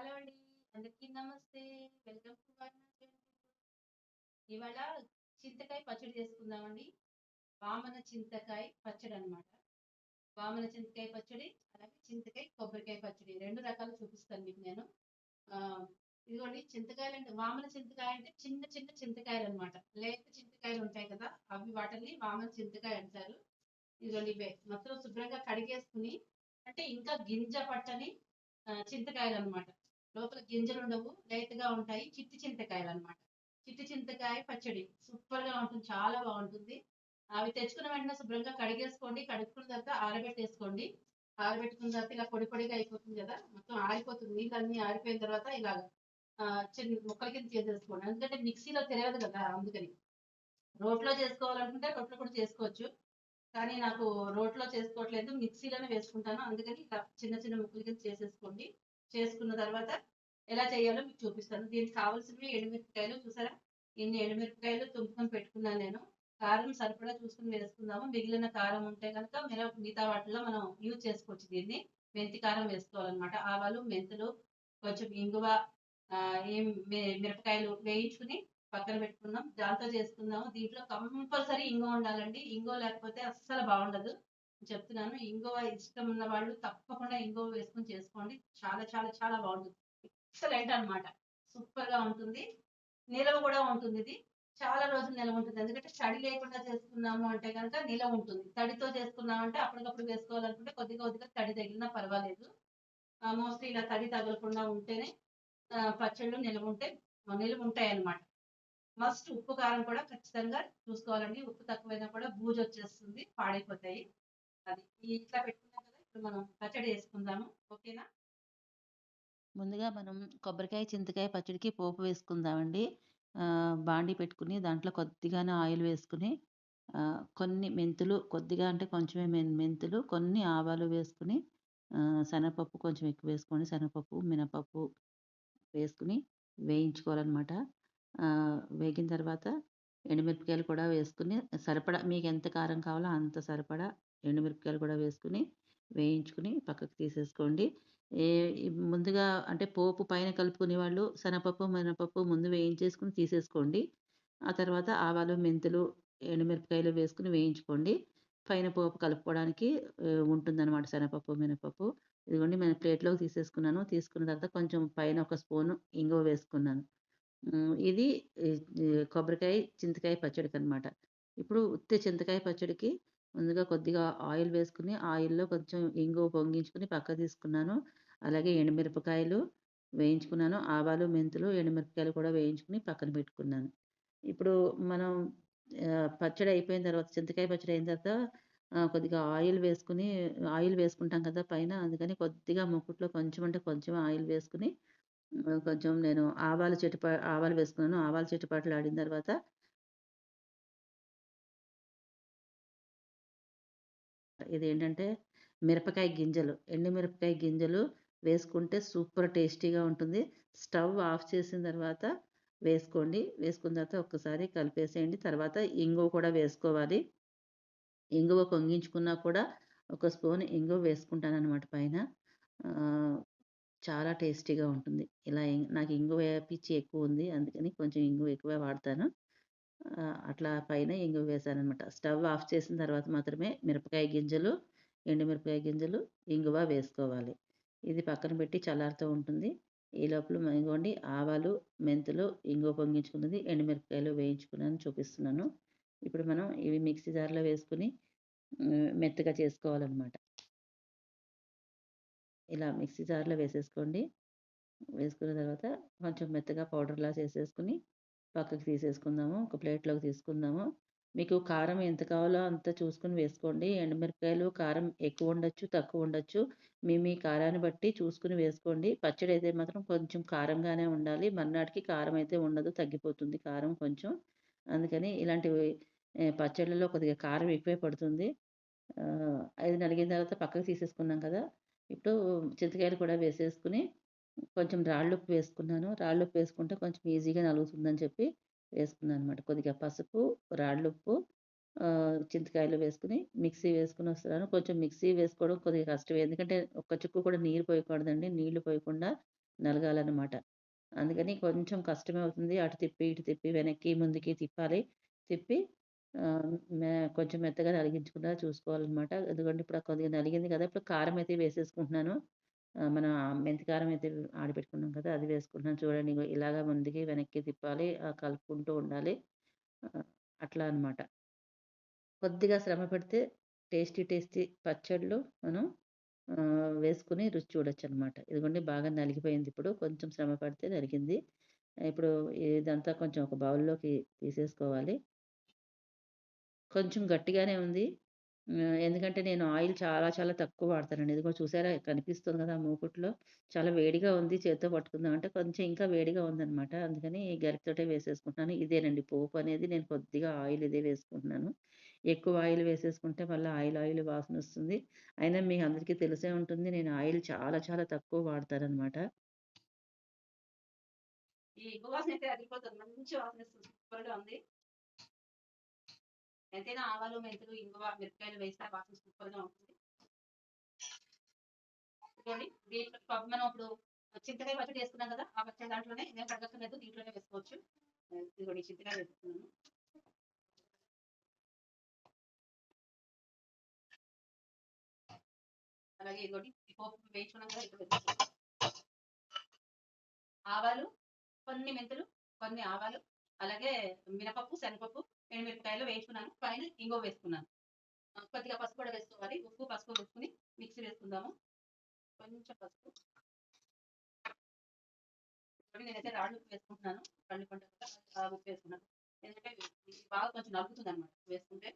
Hello అండి. అందరికీ నమస్తే. Welcome to Varanasi. ఇవాళ చింతకాయ పచ్చడి చేసుకుందామండి. వామన చింతకాయ పచ్చడనమాట. వామన చింతకాయ పచ్చడి, అలాగే చింతకాయ, కొబ్బరికాయ పచ్చడి 2 రకాలు చూపిస్తాను మీకు నేను. ఇదిగోండి చింతకాయలంటే వామన చింతకాయ అంటే చిన్న చిన్న చింతకాయలనమాట. లేత చింతకాయలుంటాయి కదా! వాటిల్ని వామన చింతకాయ అంటారు. ఇదిగోండి ఇవే మొత్తం శుభ్రంగా కడిగేసుకొని అంటే ఇంకా గింజ పట్టని చింతకాయలనమాట. లోపల గింజలుండవు. లేతగా ఉంటాయి. చిట్టి చింతకాయలనమాట. చిట్టి చింతకాయ పచ్చడి సూపర్‌గా ఉంటుంది. చాలా బావుంటుంది. అవి తెచ్చుకున్న వెంటనే శుభ్రంగా కడిగేసుకోండి. కడుక్కున్న తర్వాత ఆరబెట్టేసుకోండి. ఆరబెట్టుకున్న తర్వాత ఇలా పొడి పొడిగా అయిపోతుంది గదా! మొత్తం ఆరిపోతుంది. నీళ్ళన్నీ ఆరిపోయిన తర్వాత ఇలాగ ముక్కల కింద చేసేసుకోండి. ఎందుకంటే మిక్సీలో తిరగదు గదా! అందుకని. రోట్లో చేసుకోవాలనుకుంటే రోట్లో కూడా చేసుకోవచ్చు. కానీ నాకు రోట్లో చేసుకోవట్లేదు. మిక్సీలోనే వేసుకుంటాను. అందుకని ఇలా చిన్న చిన్న ముక్కలు కింద చేసేసుకోండి. చేసుకున్న తర్వాత ఎలా చేయాలో మీకు చూపిస్తాను. దీనికి కావాల్సినవి ఎండుమిరపకాయలు చూసారా? ఇన్ని ఎండుమిరపకాయలు తుంపుకొని పెట్టుకున్నాను నేను. కారం సరిపడా చూసుకొని వేసుకుందాము. మిగిలిన కారం ఉంటే గనక మిగతా వాటిల్లో మనం యూజ్ చేసుకోవచ్చు దీన్ని. మెంతి కారం వేసుకోవాలనమాట. ఆవాలు, మెంతులు, కొంచెం ఇంగువ, మిరపకాయలు వేయించుకొని పక్కన పెట్టుకుందాం. దాంతో చేసుకుందాము. దీంట్లో కంపల్సరీ ఇంగువ ఉండాలండి. ఇంగువ లేకపోతే అస్సలు బావుండదు. చెప్తున్నాను. ఇంగువ ఇష్టం ఉన్న వాళ్ళు తప్పకుండా ఇంగువ వేసుకొని చేసుకోండి. చాలా చాలా చాలా బావుంటుంది. ఎక్సలెంట్ అన్నమాట. సూపర్‌గా ఉంటుంది. నిలవ గూడా ఉంటుందిది. చాలా రోజులు నిలవ ఉంటుంది. ఎందుకంటే తడి లేకుండా చేసుకున్నాము అంటే గనక నిలవ ఉంటుంది. తడితో చేసుకున్నామంటే అప్పటికప్పుడు వేసుకోవాలనుకుంటే కొద్దిగా తడి తగిలినా పర్వాలేదు. మోస్ట్‌లీ ఇలా తడి తగలకుండా ఉంటేనే పచ్చళ్ళు నిలవుంటాయన్నమాట. మస్ట్ ఉప్పు, కారం కూడా ఖచ్చితంగా చూసుకోవాలండి. ఉప్పు తక్కువైనా కూడా బూజొచ్చేస్తుంది. పాడైపోతాయి. అది. ఇట్లా పెట్టుకున్నాం కదా! ఇప్పుడు మనం పచ్చడి చేసుకుందాము. ఓకేనా? ముందుగా మనం కొబ్బరికాయ, చింతకాయ పచ్చడికి పోపు వేసుకుందామండి. బాండీ పెట్టుకొని దాంట్లో కొద్దిగాను ఆయిల్ వేసుకొని కొన్ని మెంతులు కొద్దిగా అంటే కొంచెమే మెంతులు, కొన్ని ఆవాలు వేసుకొని శనగపప్పు కొంచెం ఎక్కువ వేసుకోండి. శనగపప్పు, మినపప్పు వేసుకొని వేయించుకోవాలనమాట. వేగిన తర్వాత ఎండుమిరపకాయలు కూడా వేసుకొని సరిపడా మీకెంత కారం కావాలో అంత సరిపడా ఎండుమిరపకాయలు కూడా వేసుకొని వేయించుకొని పక్కకు తీసేసుకోండి. ఏ ముందుగా అంటే పోపు పైన కలుపుకునేవాళ్ళు శనగపప్పు, మినపప్పు ముందు వేయించేసుకొని తీసేసుకోండి. ఆ తర్వాత ఆవాలు, మెంతులు, ఎండుమిరపకాయలు వేసుకొని వేయించుకోండి. పైన పోపు కలుపుకోవడానికి ఉంటుందనమాట శనగపప్పు, మినపప్పు. ఇదిగోండి నేను ప్లేట్‌లోకి తీసేసుకున్నాను. తీసుకున్న తర్వాత కొంచెం పైన ఒక స్పూను ఇంగువ వేసుకున్నాను. ఇది ఈ ఈ కొబ్బరికాయ, చింతకాయ పచ్చడికనమాట. ఇప్పుడు ఉత్తి చింతకాయ పచ్చడికి ముందుగా కొద్దిగా ఆయిల్ వేసుకొని, ఆయిల్‌లో కొంచెం ఇంగువ పొంగించుకొని పక్కకు తీసుకున్నాను. అలాగే ఎండుమిరపకాయలు వేయించుకున్నాను. ఆవాలు, మెంతులు, ఎండుమిరపకాయలు కూడా వేయించుకొని పక్కన పెట్టుకున్నాను. ఇప్పుడు మనం పచ్చడి అయిపోయిన తర్వాత చింతకాయ పచ్చడి అయిన తర్వాత కొద్దిగా ఆయిల్ వేసుకుంటాం కదా పైన. అందుకని కొద్దిగా మూకుట్లో కొంచెం అంటే కొంచెం ఆయిల్ వేసుకొని కొంచెం నేను ఆవాలు వేసుకున్నాను. ఆవాలు చిటపటలాడిన తర్వాత ఇదేంటంటే మిరపకాయ గింజలు, ఎండు మిరపకాయ గింజలు వేసుకుంటే సూపర్ టేస్టీగా ఉంటుంది. స్టవ్ ఆఫ్ చేసిన తర్వాత వేసుకోండి. వేసుకున్న తర్వాత ఒక్కసారి కలిపేసేయండి. తర్వాత ఇంగువ కూడా వేసుకోవాలి. ఇంగువ పొంగించుకున్నా కూడా ఒక స్పూన్ ఇంగువ వేసుకుంటాననమాట పైన. ఆహ్, చాలా టేస్టీగా ఉంటుంది. నాకు ఇంగువ పిచ్చి ఎక్కువుంది. అందుకని కొంచెం ఇంగువ ఎక్కువే వాడతాను. అట్లా పైన ఇంగువ వేశాననమాట. స్టవ్ ఆఫ్ చేసిన తర్వాత మాత్రమే మిరపకాయ గింజలు, ఎండుమిరపకాయ గింజలు, ఇంగువ వేసుకోవాలి. ఇది పక్కన పెట్టి చల్లారుతూ ఉంటుంది. ఈ లోపల ఇదిగోండి ఆవాలు, మెంతులు, ఇంగువ పొంగించుకున్నది, ఎండుమిరపకాయలు వేయించుకున్నాను చూపిస్తున్నాను. ఇప్పుడు మనం ఇవి మిక్సీ జార్‌లో వేసుకొని మెత్తగా చేసుకోవాలనమాట. ఇలా మిక్సీ జార్‌లో వేసేసుకోండి. వేసుకున్న తర్వాత కొంచెం మెత్తగా పౌడర్‌లా చేసేసుకొని పక్కకు తీసేసుకుందాము. ఒక ప్లేట్‌లోకి తీసుకుందాము. మీకు కారం ఎంత కావాలో అంత చూసుకొని వేసుకోండి. ఎండుమిరపకాయలు కారం ఎక్కువుండొచ్చు, తక్కువుండొచ్చు. మీ కారాన్ని బట్టి చూసుకొని వేసుకోండి. పచ్చడైతే మాత్రం కొంచెం కారంగానే ఉండాలి. మర్నాటికి కారం అయితే ఉండదు. తగ్గిపోతుంది కారం కొంచెం. అందుకని ఇలాంటివి పచ్చళ్ళలో కొద్దిగా కారం ఎక్కువే పడుతుంది. అది నలిగిన తర్వాత పక్కకు తీసేసుకున్నాం కదా! ఇప్పుడు చింతకాయలు కూడా వేసేసుకొని కొంచెం రాళ్ళుప్పు వేసుకున్నాను. రాళ్ళుప్పు వేసుకుంటే కొంచెం ఈజీగా నలుగుతుందని చెప్పి వేసుకున్నాననమాట. కొద్దిగా పసుపు, రాళ్ళుప్పు, చింతకాయలు వేసుకొని మిక్సీ వేసుకొనొస్తున్నాను. కొంచెం మిక్సీ వేసుకోవడం కొద్దిగా కష్టమే. ఎందుకంటే ఒక్క చుక్క కూడా నీరు పోయకూడదండి. నీళ్లు పోయకుండా నలగాలనమాట. అందుకని కొంచెం కష్టమే అవుతుంది. అటు తిప్పి, ఇటు తిప్పి, వెనక్కి, ముందుకి తిప్పాలి. తిప్పి ఆహ్, కొంచెం మెత్తగా నలిగించకుండా చూసుకోవాలనమాట. ఇదిగోండి ఇప్పుడు కొద్దిగా నలిగింది కదా! ఇప్పుడు కారం అయితే వేసేసుకుంటున్నాను. మన మెంతి కారం అయితే ఆడిపెట్టుకున్నాం కదా! అది వేసుకుంటున్నాను. చూడండి ఇగో ఇలాగ ముందుకి, వెనక్కి తిప్పాలి. కలుపుకుంటూ ఉండాలి. ఆహ్, అట్లా అనమాట. కొద్దిగా శ్రమ పడితే టేస్టీ పచ్చళ్ళు మనం వేసుకొని రుచి చూడొచ్చనమాట. ఇదిగోండి బాగా నలిగిపోయిందిప్పుడు. కొంచెం శ్రమ పడితే నలిగింది. ఇప్పుడు ఇదంతా కొంచెం ఒక బౌల్‌లోకి తీసేసుకోవాలి. కొంచెం గట్టిగానే ఉంది. ఎందుకంటే నేను ఆయిల్ చాలా తక్కువ వాడతానండి. ఇదిగో చూసారా కనిపిస్తుంది కదా! ఆ మూకుట్లో. చాలా వేడిగా ఉంది. చేత్తో పట్టుకుందామంటే కొంచెం ఇంకా వేడిగా ఉందనమాట. అందుకని గరిటెతోటే వేసేసుకుంటున్నాను. ఇదేనండి పోపు అనేది నేను కొద్దిగా ఆయిల్ ఇదే వేసుకుంటున్నాను. ఎక్కువ ఆయిల్ వేసేసుకుంటే మళ్ళా ఆయిల్ వాసనొస్తుంది. అయినా మీ అందరికీ తెలిసే ఉంటుంది. నేను ఆయిల్ చాలా తక్కువ వాడతాననమాట. ఈ వాసన అయితే అదిరిపోతుంది. మంచి వాసనొస్తుంది. సూపర్‌గా ఉంది. ఎంతైనా ఆవాలు, మెంతులు, ఇంగువ, మిరపకాయలు వేస్తే ఆ వాసన సూపర్‌గా ఉంటుంది. ఇదిగోండి దీంట్లో మనం ఇప్పుడు చింతకాయ పచ్చడి చేసుకున్నాం కదా! ఆ పచ్చడి దాంట్లోనే ఇదేం కడగక్కర్లేదు. దీంట్లోనే వేసుకోవచ్చు. ఇదిగోండి చింతకాయ వేస్తున్నాను. అలాగే ఇదిగోండి ఈ పోపు వేయించుకున్నాం కదా! ఇప్పుడు వేసేస్తున్నాను. ఆవాలు, కొన్ని మెంతులు, కొన్ని ఆవాలు, అలాగే మినపప్పు, శనగపప్పు, ఎండుమిరపకాయలు వేయించుకున్నాను. పైన ఇంగువ వేసుకున్నాను. కొద్దిగా పసుపు కూడా వేసుకోవాలి. ఉప్పు, పసుపు వేసుకొని మిక్సీ వేసుకుందాము. కొంచెం పసుపు. నేనైతే రాళ్ళు ఉప్పు వేసుకుంటున్నాను. రాళ్ళు పంట ఉప్పు వేసుకున్నాను. ఎందుకంటే ఇది బాగా కొంచెం నలుగుతుందనమాట వేసుకుంటే.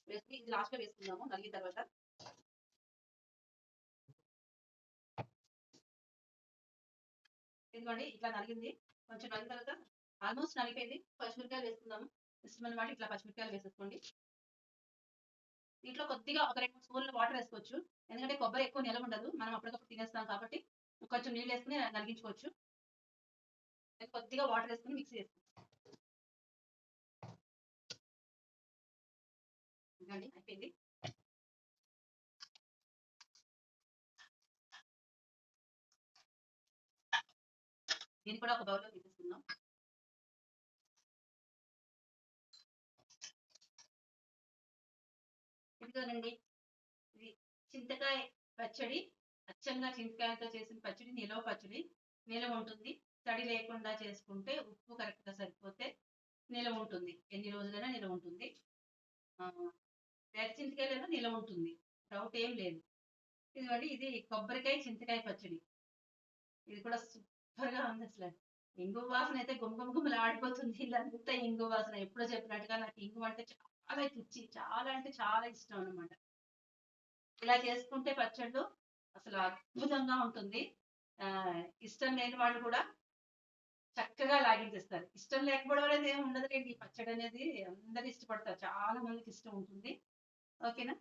వేసుకొని ఇది లాస్ట్‌లో వేసుకుందాము నలిగిన తర్వాత. ఇదిగోండి ఇట్లా నలిగింది. కొంచెం నలిగిన తర్వాత ఆల్మోస్ట్ నలిగిపోయింది. పచ్చిమిరపకాయలు వేసుకుందాము. ఇష్టమైన వాళ్ళు ఇట్లా పచ్చిమిరపకాయలు వేసేసుకోండి. దీంట్లో కొద్దిగా ఒక 2, 3 స్పూన్లు వాటర్ వేసుకోవచ్చు. ఎందుకంటే కొబ్బరి ఎక్కువ నిలవ ఉండదు. మనం అప్పటికప్పుడు తినేస్తాం కాబట్టి కొంచెం నీళ్ళు వేసుకొని నలిగించుకోవచ్చు. కొద్దిగా వాటర్ వేసుకొని మిక్సీ చేసుకోండి. ఇదిగోండి అయిపోయింది. దీన్ని కూడా ఒక బౌల్‌లో తీసేసుకుందాం. ఇదిగోనండి ఇది చింతకాయ పచ్చడి. అచ్చంగా చింతకాయలతో చేసిన పచ్చడి నిలవ పచ్చడి. నిలవ ఉంటుంది. తడి లేకుండా చేసుకుంటే ఉప్పు కరెక్ట్‌గా సరిపోతే నిలవ ఉంటుంది. ఎన్ని రోజులైనా నిలవ ఉంటుంది. వేప చింతకాయలైనా నిలవ ఉంటుంది. డౌట్ ఏం లేదు. ఇదిగోండి ఇది కొబ్బరికాయ, చింతకాయ పచ్చడి. ఇది కూడా సూపర్‌గా ఉందసల. ఇంగువ వాసన అయితే గుమగుమలాడిపోతుంది. ఇల్లంతా ఇంగువ వాసన. ఎప్పుడో చెప్పినట్టుగా నాకు ఇంగువ అంటే చాలా పిచ్చి. చాలా అంటే చాలా ఇష్టం అన్నమాట. ఇలా చేసుకుంటే పచ్చళ్ళు అసలు అద్భుతంగా ఉంటుంది. ఇష్టం లేని వాళ్ళు కూడా చక్కగా లాగించేస్తారు. ఇష్టం లేకపోవడం అనేది ఏమి ఉండదులెండి. ఈ పచ్చడనేది అందరూ ఇష్టపడతారు. చాలా మందికి ఇష్టం ఉంటుంది. ఓకేనా?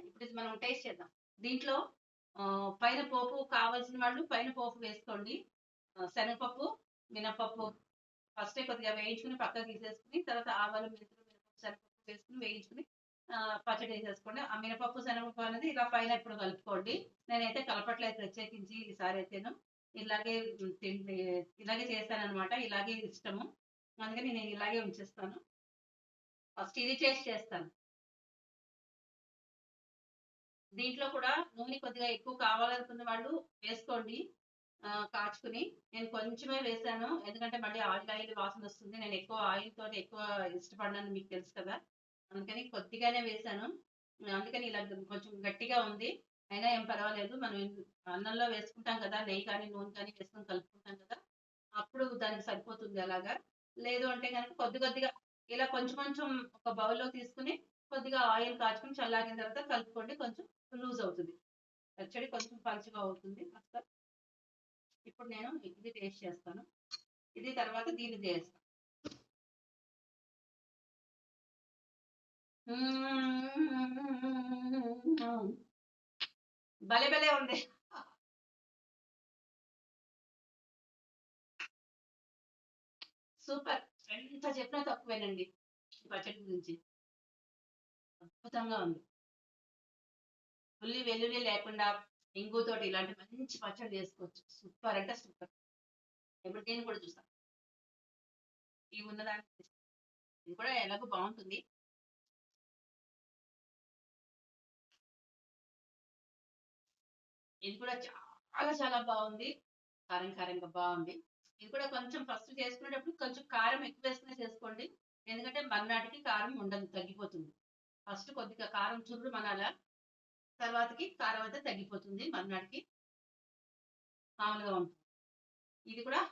ఇప్పుడు ఇది మనం టేస్ట్ చేద్దాం. దీంట్లో పైన పోపు కావాల్సిన వాళ్ళు పైన పోపు వేసుకోండి. శనగపప్పు, మినపప్పు ఫస్టే కొద్దిగా వేయించుకొని పక్కకు తీసేసుకొని, తర్వాత ఆవాలు, మెంతులు, మినపప్పు, శనగపప్పు వేసుకొని వేయించుకొని పచ్చడి ఏసేసుకోండి. ఆ మినపప్పు, శనగపప్పు అనేది ఇలా పైన ఇప్పుడు కలుపుకోండి. నేనైతే కలపట్లేదు ప్రత్యేకించి ఈసారైతేను. ఇలాగే తిండి ఇలాగే చేస్తాననమాట. ఇలాగే ఇష్టము. అందుకని నేను ఇలాగే ఉంచేస్తాను. ఫస్ట్ ఇది టేస్ట్ చేస్తాను. దీంట్లో కూడా నూనె కొద్దిగా ఎక్కువ కావాలనుకున్న వాళ్ళు వేసుకోండి. కాచుకొని. నేను కొంచెమే వేశాను. ఎందుకంటే మళ్ళీ ఆయిల్ వాసనొస్తుంది. నేను ఎక్కువ ఆయిల్‌తోని ఎక్కువ ఇష్టపడనని మీకు తెలుసు కదా! అందుకని కొద్దిగానే వేశాను. అందుకని ఇలా కొంచెం గట్టిగా ఉంది. అయినా ఏం పర్వాలేదు. మనం అన్నంలో వేసుకుంటాం కదా! నెయ్యి కానీ, నూనె కానీ వేసుకొని కలుపుకుంటాం కదా! అప్పుడు దానికి సరిపోతుంది అలాగా. లేదు అంటే గనక కొద్దిగా ఇలా కొంచెం ఒక బౌల్‌లో తీసుకొని కొద్దిగా ఆయిల్ కాచుకొని చల్లారిన తర్వాత కలుపుకోండి. కొంచెం లూజ్ అవుతుంది. పచ్చడి కొంచెం పలుచగా అవుతుంది. ఇప్పుడు నేను ఇది టేస్ట్ చేస్తాను. ఇది తర్వాత దీన్ని చేస్తా. భలే ఉంది. సూపర్. ఎంత చెప్పినా తక్కువేనండి. ఈ పచ్చడి గురించి. అద్భుతంగా ఉంది. ఉల్లి, వెల్లుల్లి లేకుండా ఇంగుతోటి ఇలాంటి మంచి పచ్చడి చేసుకోవచ్చు. సూపర్ అంటే సూపర్. ఇప్పుడు నేను కూడా చూస్తాను. ఈ ఉన్నదాన్ని ఇది కూడా ఎలాగో బాగుంటుంది. ఇది కూడా చాలా చాలా బాగుంది. కారం కారంగా బాగుంది. ఇది కూడా కొంచెం ఫస్ట్ చేసుకునేటప్పుడు కొంచెం కారం ఎక్కువ వేసుకునే చేసుకోండి. ఎందుకంటే మర్నాటికి కారం ఉండదు, తగ్గిపోతుంది. ఫస్ట్ కొద్దిగా కారం చుర్రు మనాల, తర్వాతకి కారం అయితే తగ్గిపోతుంది మర్నాటికి, మామూలుగా ఉంటుంది. ఇది కూడా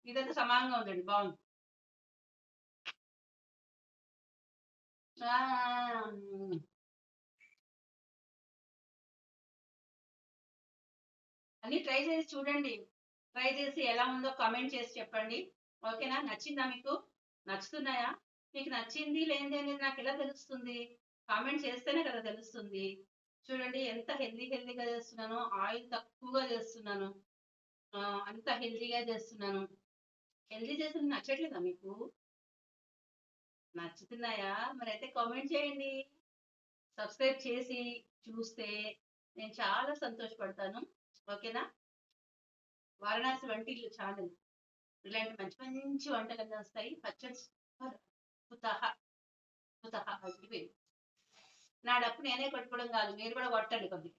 ఇదంతా సమానంగా ఉందండి, బాగుంది. అన్ని ట్రై చేసి చూడండి. ట్రై చేసి ఎలా ఉందో కామెంట్ చేసి చెప్పండి. ఓకేనా? నచ్చిందా మీకు? నచ్చుతున్నాయా? మీకు నచ్చింది లేనిది అనేది నాకు ఎలా తెలుస్తుంది? కామెంట్ చేస్తేనే కదా తెలుస్తుంది. చూడండి ఎంత హెల్దీగా చేస్తున్నానో, ఆయిల్ తక్కువగా చేస్తున్నాను. అంత హెల్దీగా చేస్తున్నాను. హెల్దీ చేసింది నచ్చట్లేదా మీకు? నచ్చుతున్నాయా? మరైతే కామెంట్ చేయండి. సబ్స్క్రైబ్ చేసి చూస్తే నేను చాలా సంతోషపడతాను. ఓకేనా? వారణాసి వంటిల్లు ఛానల్ ఇలాంటి మంచి మంచి వంటలన్నీ వస్తాయి. పచ్చడి సూపర్, అద్భుతః అద్భుతః అదిరిపోయింది. నా డప్పు నేనే కొట్టుకోవడం కాదు, మీరు కూడా కొట్టండి కొద్దిగా.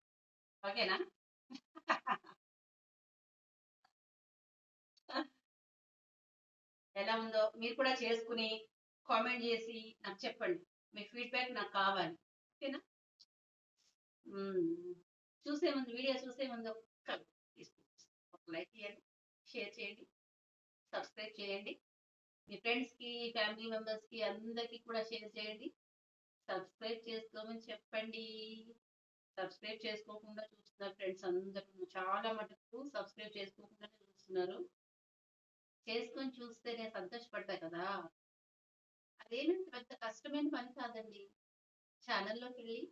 ఓకేనా? ఎలా ఉందో మీరు కూడా చేసుకుని కామెంట్ చేసి నాకు చెప్పండి. మీ ఫీడ్బ్యాక్ నాకు కావాలి. ఓకేనా? చూసే ముందు, వీడియో చూసే ముందు ఒక లైక్ చేయండి, షేర్ చేయండి, సబ్స్క్రైబ్ చేయండి. మీ ఫ్రెండ్స్కి, ఫ్యామిలీ మెంబర్స్కి అందరికీ కూడా షేర్ చేయండి. సబ్స్క్రైబ్ చేసుకోమని చెప్పండి. సబ్స్క్రైబ్ చేసుకోకుండా చూస్తున్నారు ఫ్రెండ్స్ అందరూ, చాలా మటుకు సబ్స్క్రైబ్ చేసుకోకుండానే చూస్తున్నారు. చేసుకొని చూస్తే నేను సంతోషపడతా కదా. అదేనంత పెద్ద కష్టమైన పని కాదండి. ఛానల్లోకి వెళ్ళి,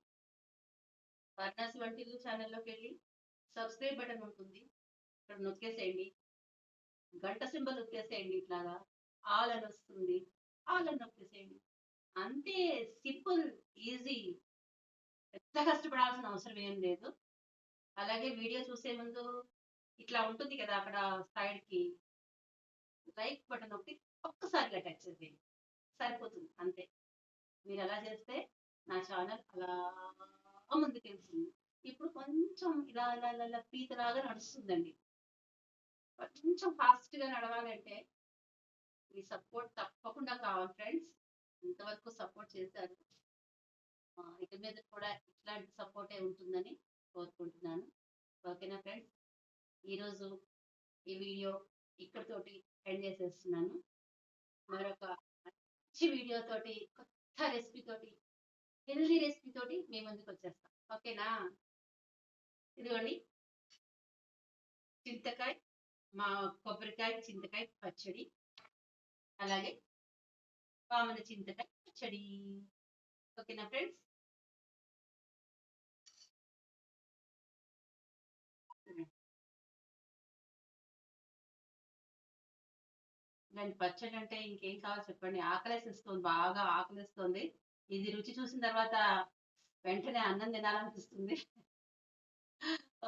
వారణాసి వంటిల్లు ఛానల్లోకి వెళ్ళి సబ్స్క్రైబ్ బటన్ ఉంటుంది, ఇక్కడ నొక్కేసేయండి. గంట సింబల్ నొక్కేసేయండి. ఇట్లాగా ఆల్ అని వస్తుంది, ఆల్ అని నొక్కేసేయండి. అంతే, సింపుల్, ఈజీ. పెద్ద కష్టపడాల్సిన అవసరం ఏం లేదు. అలాగే వీడియో చూసే ముందు ఇట్లా ఉంటుంది కదా, అక్కడ సైడ్ కి లైక్ బటన్ ఒకటి ఒక్కసారిగా టచ్ చేసేయండి, సరిపోతుంది. అంతే. మీరు అలా చేస్తే నా ఛానల్ అలా ముందుకు వెళ్తుంది. ఇప్పుడు కొంచెం ఇలా ఇలా ఇలా ఇలా పీతలాగా నడుస్తుందండి. కొంచెం ఫాస్ట్ గా నడవాలంటే మీ సపోర్ట్ తప్పకుండా కావాలి ఫ్రెండ్స్. ఇంతవరకు సపోర్ట్ చేశారు, ఇక మీద కూడా ఇట్లాంటి సపోర్టే ఉంటుందని కోరుకుంటున్నాను. ఓకేనా ఫ్రెండ్స్? ఈరోజు ఈ వీడియో ఇక్కడితోటి ఎండ్ చేసేస్తున్నాను. మరొక మంచి వీడియో తోటి, కొత్త రెసిపీ తోటి, హెల్దీ రెసిపీ తోటి మీ ముందుకు వచ్చేస్తాం. ఓకేనా? ఇదిగోండి చింతకాయ, మా కొబ్బరికాయ చింతకాయ పచ్చడి, అలాగే మామూలు చింతకాయ పచ్చడి. ఓకేనా ఫ్రెండ్స్? ఇలాంటి పచ్చడి అంటే ఇంకేం కావాలి చెప్పండి? ఆకలేసేస్తుంది, బాగా ఆకలిస్తుంది. ఇది రుచి చూసిన తర్వాత వెంటనే అన్నం తినాలనిపిస్తుంది.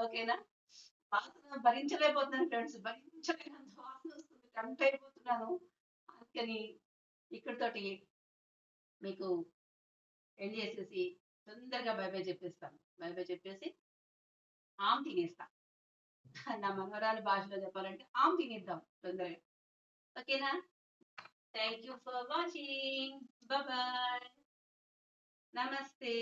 ఓకేనా? వాసన భరించలేకపోతున్నాను ఫ్రెండ్స్, భరించలేనంత వాసన వస్తుంది, టెంప్ట్ అయిపోతున్నాను. అందుకని ఇక్కడితోటి మీకు ఎండ్ చేసేసి తొందరగా బై బై చెప్పేస్తాను. బై బై చెప్పేసి ఆమ్ తినేస్తా. నా మనవరాలి భాషలో చెప్పాలంటే ఆమ్ తినేద్దాం తొందరగా. ఓకేనా? Thank you for watching. Bye. నమస్తే.